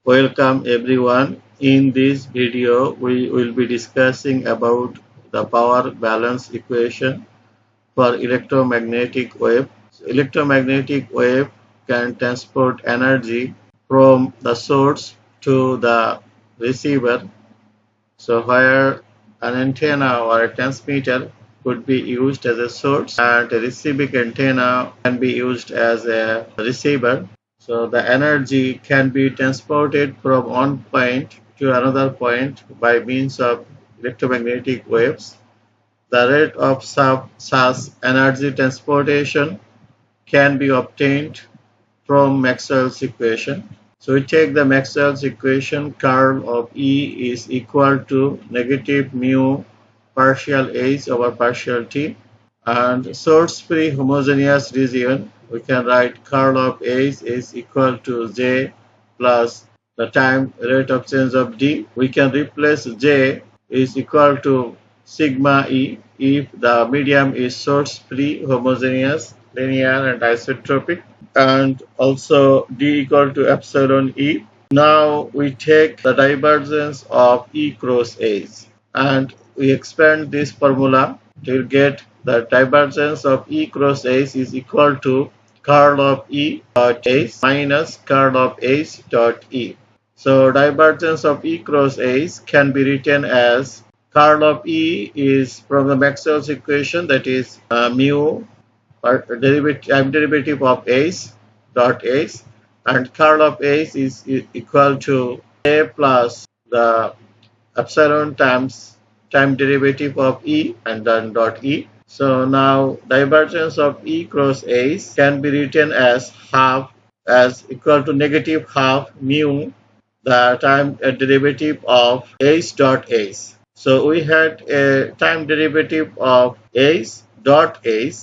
Welcome everyone. In this video, we will be discussing about the power balance equation for electromagnetic wave. Electromagnetic wave can transport energy from the source to the receiver. So where an antenna or a transmitter could be used as a source and a receiving antenna can be used as a receiver. So the energy can be transported from one point to another point by means of electromagnetic waves. The rate of such energy transportation can be obtained from Maxwell's equation. So we take the Maxwell's equation, curl of E is equal to negative mu partial H over partial T, and source free homogeneous region, we can write curl of H is equal to J plus the time rate of change of D. We can replace J is equal to sigma E if the medium is source free, homogeneous, linear and isotropic, and also D equal to epsilon E. Now we take the divergence of E cross H and we expand this formula to get the divergence of E cross H is equal to curl of E dot H minus curl of H dot E. So divergence of E cross H can be written as curl of E is from the Maxwell's equation, that is mu or time derivative of H dot H, and curl of H is equal to A plus the epsilon times time derivative of E and then dot E. So now divergence of E cross H can be written as half as equal to negative half mu the time derivative of H dot H. So we had a time derivative of H dot H.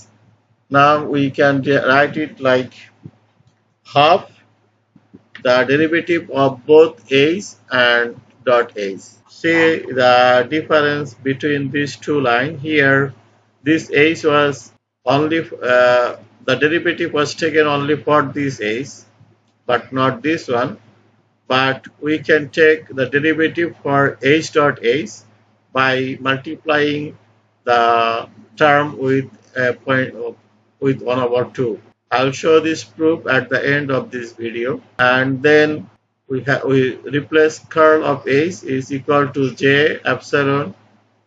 Now we can write it like half the derivative of both H and dot H. See the difference between these two lines here. This H was only the derivative was taken only for this H, but not this one. But we can take the derivative for H dot H by multiplying the term with a point of, with 1 over 2. I'll show this proof at the end of this video, and then we replace curl of H is equal to J epsilon.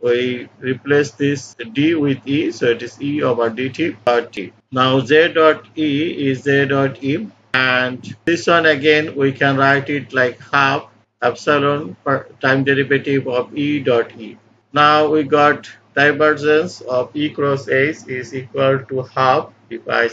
We replace this D with E, so it is E over dt dot T. Now J dot E is J dot E, and this one again we can write it like half epsilon per time derivative of E dot E. Now we got divergence of E cross H is equal to half. If I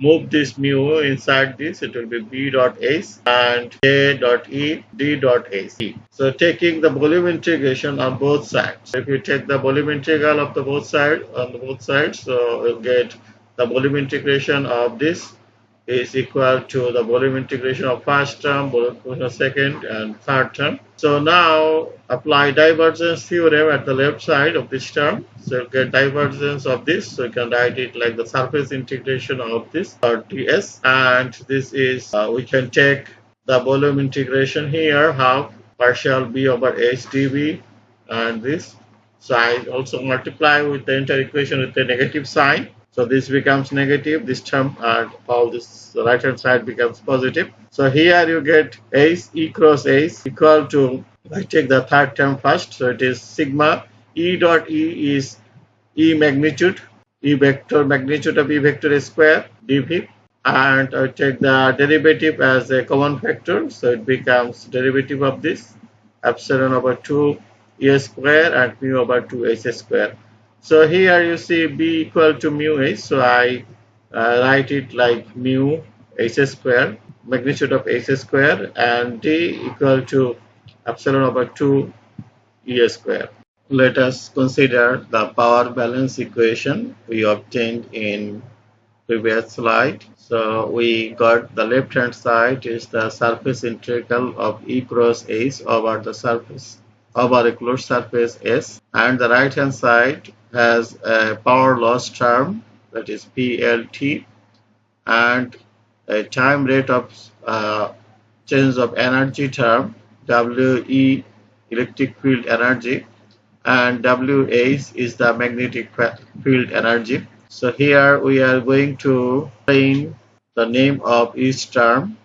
move this mu inside this, it will be B dot H and J dot E D dot H. So taking the volume integration on both sides. If you take the volume integral of the both sides, so we'll get the volume integration of this is equal to the volume integration of first term, volume integration of second and third term. So now apply divergence theorem at the left side of this term. So you get divergence of this. So you can write it like the surface integration of this or ds. And this is we can take the volume integration here, half partial b over h dv, and this. So I also multiply with the entire equation with the negative sign. So this becomes negative, this term and all this right hand side becomes positive. So here you get H E cross H equal to, I take the third term first, so it is sigma E dot E is E magnitude, E vector magnitude of E vector square dv, and I take the derivative as a common factor, so it becomes derivative of this epsilon over 2 E square and mu over 2 H square. So here you see B equal to mu H, so I write it like mu H square, magnitude of H square, and D equal to epsilon over 2 E square. Let us consider the power balance equation we obtained in previous slide. So we got the left hand side is the surface integral of E cross H over the surface over a closed surface S, and the right hand side has a power loss term, that is PLT, and a time rate of change of energy term, WE electric field energy, and WH is the magnetic field energy. So here we are going to find the name of each term.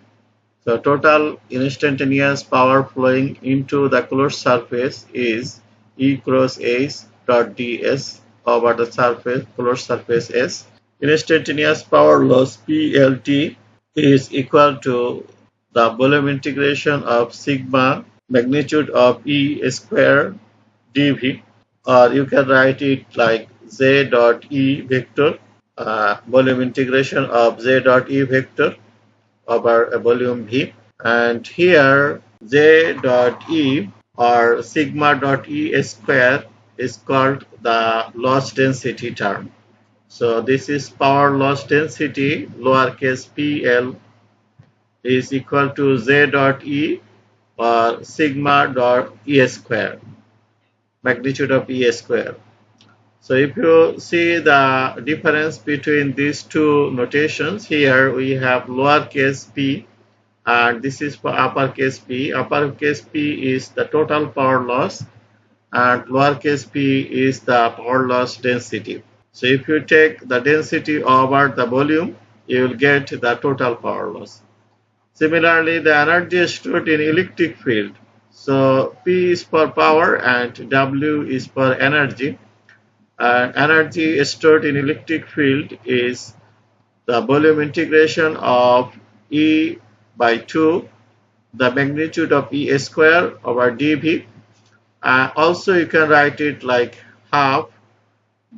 So total instantaneous power flowing into the closed surface is E cross H dot ds over the surface closed surface S. Instantaneous power loss PLT is equal to the volume integration of sigma magnitude of E square dV, or you can write it like J dot E vector, volume integration of J dot E vector over a volume V, and here J dot E or sigma dot E square is called the loss density term. So this is power loss density lowercase pl is equal to J dot E or sigma dot E square, magnitude of E square. So if you see the difference between these two notations, here we have lowercase p and this is for uppercase p. Uppercase p is the total power loss and lowercase p is the power loss density. So if you take the density over the volume, you will get the total power loss. Similarly, the energy is stored in electric field. So P is for power and W is for energy. Energy stored in electric field is the volume integration of E by 2, the magnitude of E square over dV. Also, you can write it like half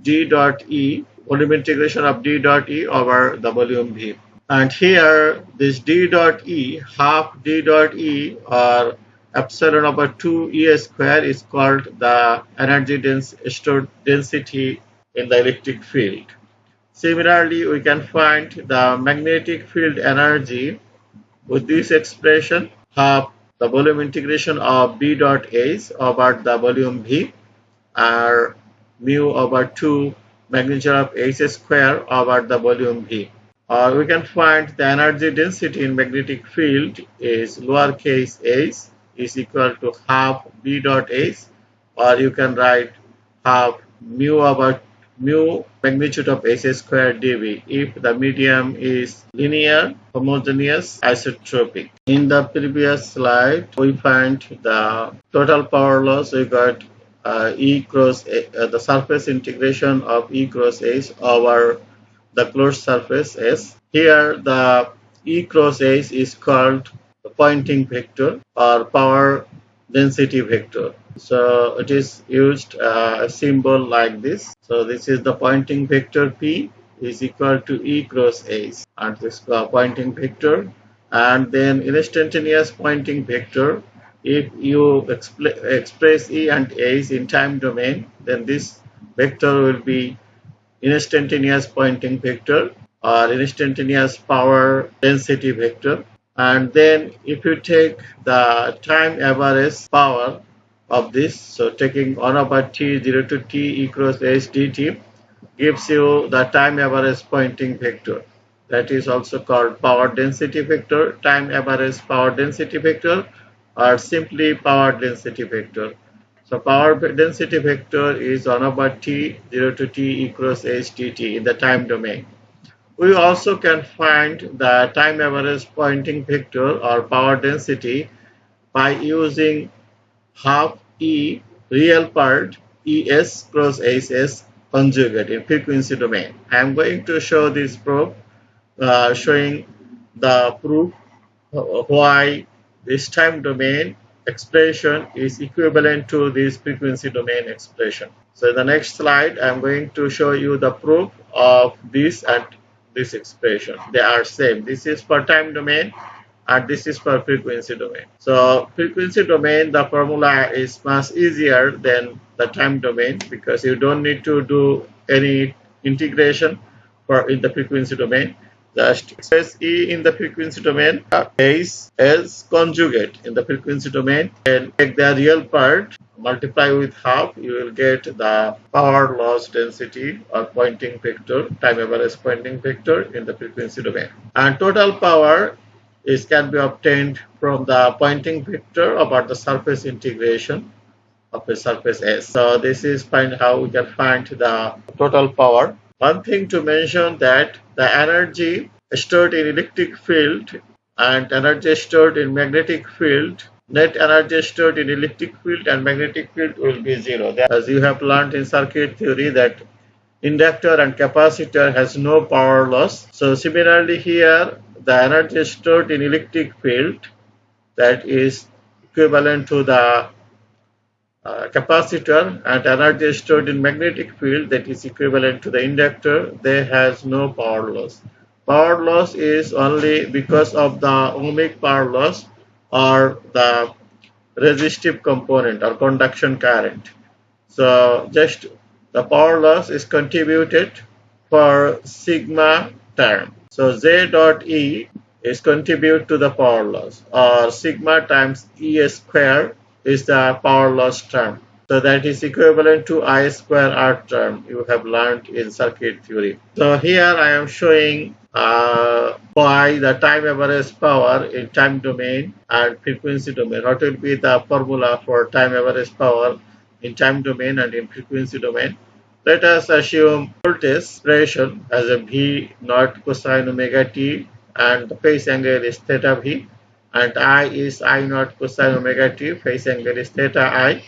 d dot E, volume integration of d dot E over the volume V. And here this d dot E, half d dot E or epsilon over 2 E square is called the energy stored density in the electric field. Similarly, we can find the magnetic field energy with this expression, half the volume integration of B dot H over the volume V, or mu over 2 magnitude of H square over the volume V. Or we can find the energy density in magnetic field is lowercase h is equal to half B dot H, or you can write half mu over mu magnitude of H square dV if the medium is linear, homogeneous, isotropic. In the previous slide, we find the total power loss. We got E cross the surface integration of E cross H over the closed surface S. Here the E cross H is called the Poynting vector or power density vector. So it is used a symbol like this. So this is the Poynting vector P is equal to E cross H, and this Poynting vector, and then instantaneous Poynting vector. If you express E and H in time domain, then this vector will be instantaneous Poynting vector or instantaneous power density vector. And then if you take the time average power of this, so taking 1 over t 0 to t E cross h dt gives you the time average Poynting vector. That is also called power density vector, time average power density vector, or simply power density vector. So power density vector is 1 over t 0 to t E cross h dt in the time domain. We also can find the time average Poynting vector or power density by using half E real part Es cross Hs conjugate in frequency domain. I am going to show this proof, showing the proof why this time domain expression is equivalent to this frequency domain expression. So in the next slide, I am going to show you the proof of this and this expression. They are same. This is for time domain and this is for frequency domain. So frequency domain, the formula is much easier than the time domain because you don't need to do any integration for in the frequency domain. Just express E in the frequency domain, H as conjugate in the frequency domain, and take the real part, multiply with half, you will get the power loss density or Poynting vector, time average Poynting vector in the frequency domain. And total power is can be obtained from the Poynting vector about the surface integration of a surface S. So this is how we can find the total power. One thing to mention that the energy stored in electric field and energy stored in magnetic field, net energy stored in electric field and magnetic field will be zero. As you have learned in circuit theory that inductor and capacitor has no power loss. So similarly here the energy stored in electric field, that is equivalent to the capacitor, and energy stored in magnetic field, that is equivalent to the inductor, they has no power loss. Power loss is only because of the ohmic power loss or the resistive component or conduction current. So just the power loss is contributed for sigma term. So Z dot E is contribute to the power loss, or sigma times E square is the power loss term. So that is equivalent to I square R term you have learned in circuit theory. So here I am showing why the time average power in time domain and frequency domain. What will be the formula for time average power in time domain and in frequency domain? Let us assume voltage expression as a V naught cosine omega t and the phase angle is theta V, and I is I naught cosine omega t, phase angle is theta I.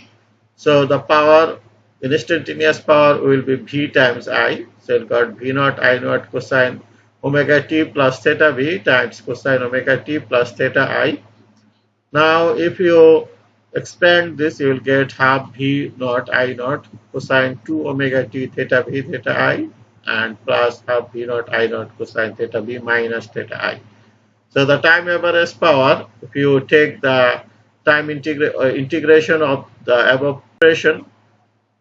So the power, instantaneous power will be V times I. So you got V naught I naught cosine omega t plus theta V times cosine omega t plus theta I. Now if you expand this, you will get half V naught I naught cosine 2 omega t theta V theta I and plus half V naught I naught cosine theta V minus theta I. So the time average power, if you take the time integration of the above expression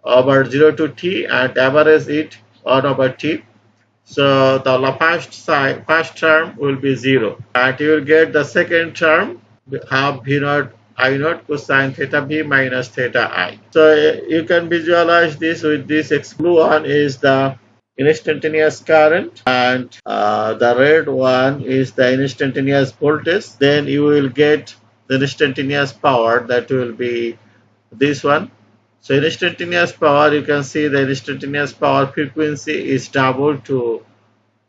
over 0 to t and average it 1 over t, so the first term will be 0 and you will get the second term half V naught I naught cosine theta V minus theta I. So you can visualize this with this. Blue one is the instantaneous current and the red one is the instantaneous voltage. Then you will get the instantaneous power, that will be this one. So instantaneous power, you can see the instantaneous power frequency is double to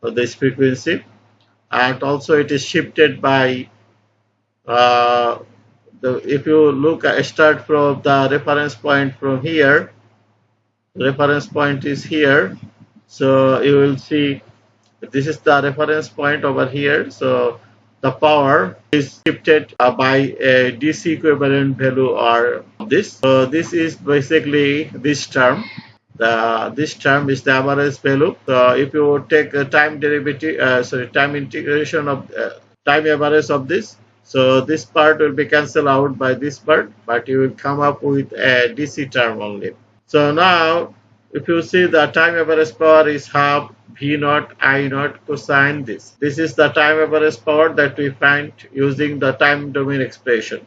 this frequency, and also it is shifted by if you look at start from the reference point from here, reference point is here. So you will see this is the reference point over here. So the power is shifted by a DC equivalent value or this. So this is basically this term. This term is the average value. So if you take a time derivative, time integration of time average of this, so this part will be cancelled out by this part, but you will come up with a DC term only. So now if you see the time average power is half V naught I naught cosine this. This is the time average power that we find using the time domain expression.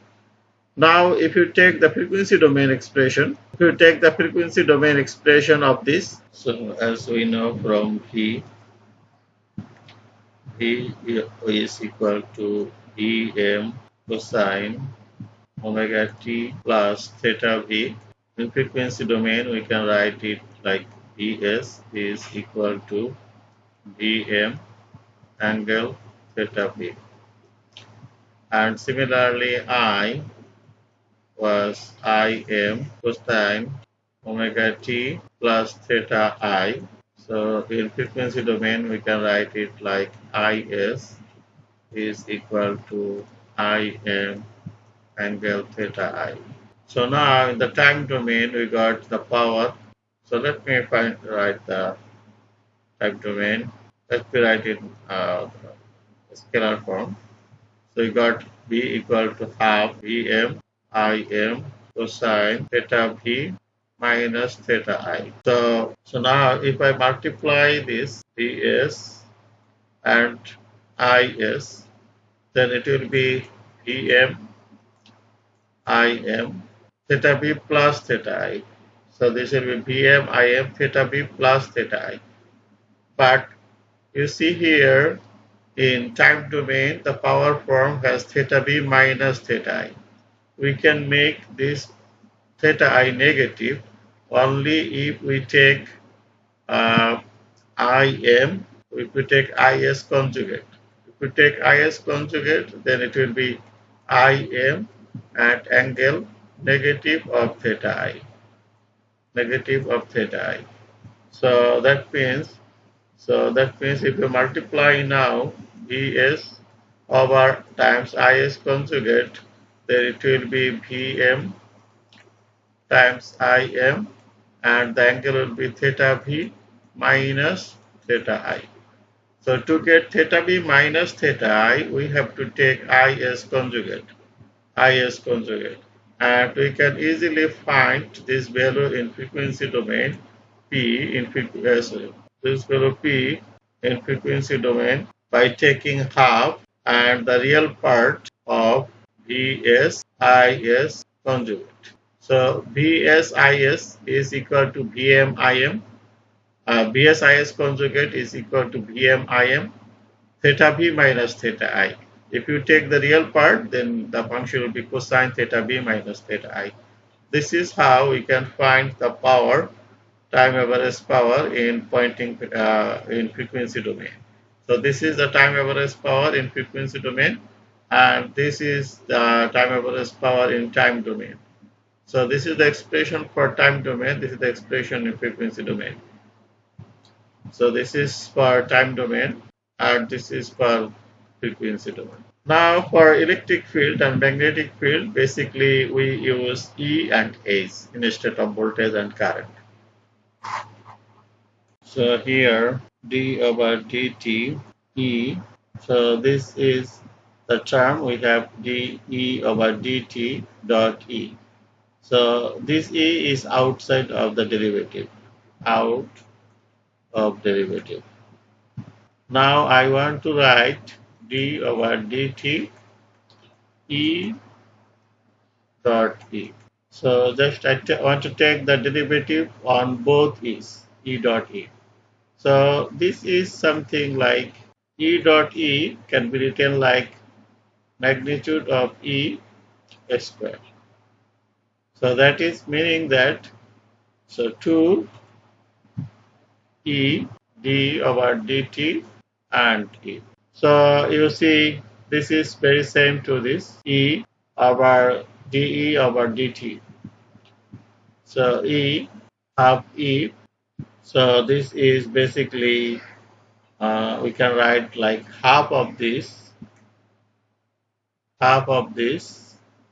Now if you take the frequency domain expression, of this, so as we know from V is equal to Em cosine omega t plus theta V. In frequency domain we can write it like Vs is equal to Vm angle theta V. And similarly I was Im cosine omega t plus theta I. So in frequency domain we can write it like Is is equal to Im angle theta I. So now in the time domain we got the power. So let me write the time domain. Let me write it scalar form. So you got V equal to half Vm Im cosine theta V minus theta I. So now if I multiply this Vs and Is, then it will be Vm Im theta V plus theta I. So this will be Vm Im theta V plus theta I. But you see here in time domain, the power form has theta b minus theta I. We can make this theta I negative only if we take Im, if we take Is conjugate. If we take Is conjugate, then it will be Im at angle negative of theta I. Negative of theta I. So that means if you multiply now Vs over times Is conjugate, then it will be Vm times Im, and the angle will be theta V minus theta I. So to get theta B minus theta I, we have to take Is conjugate. Is conjugate. And we can easily find this value in frequency domain P in this value P in frequency domain by taking half and the real part of Vs Is conjugate. So Vs Is is equal to Vm Im. Vs Is conjugate is equal to Vm Im theta b minus theta I. If you take the real part, then the function will be cosine theta b minus theta I. This is how we can find the power, time average power in in frequency domain. So this is the time average power in frequency domain, and this is the time average power in time domain. So this is the expression for time domain. This is the expression in frequency domain. So this is for time domain, and this is for frequency domain. Now for electric field and magnetic field, basically we use E and H instead of voltage and current. So here d over dt E. So this is the term we have dE over dt dot E. So this E is outside of the derivative, out of derivative. Now I want to write d over dt E dot E. So just I want to take the derivative on both E's, E dot E. So this is something like E dot E can be written like magnitude of E square. So that is meaning that, so 2 E d over dt and E. So you see this is very same to this E over dE over dt. So E half E. So this is basically we can write like half of this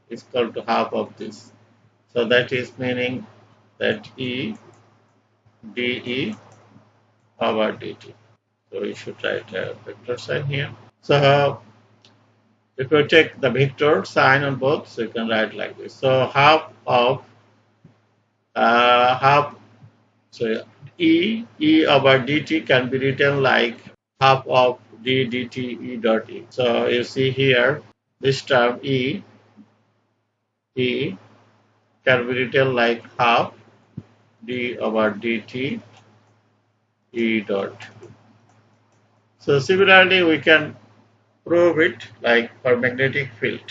is equal to half of this. So that is meaning that E dE over dt. So we should write a vector sign here. So if we take the vector sign on both, so you can write like this. So half of so E over dt can be written like half of d dt E dot E. So you see here this term E can be written like half d over dt E dot. So similarly we can prove it like for magnetic field.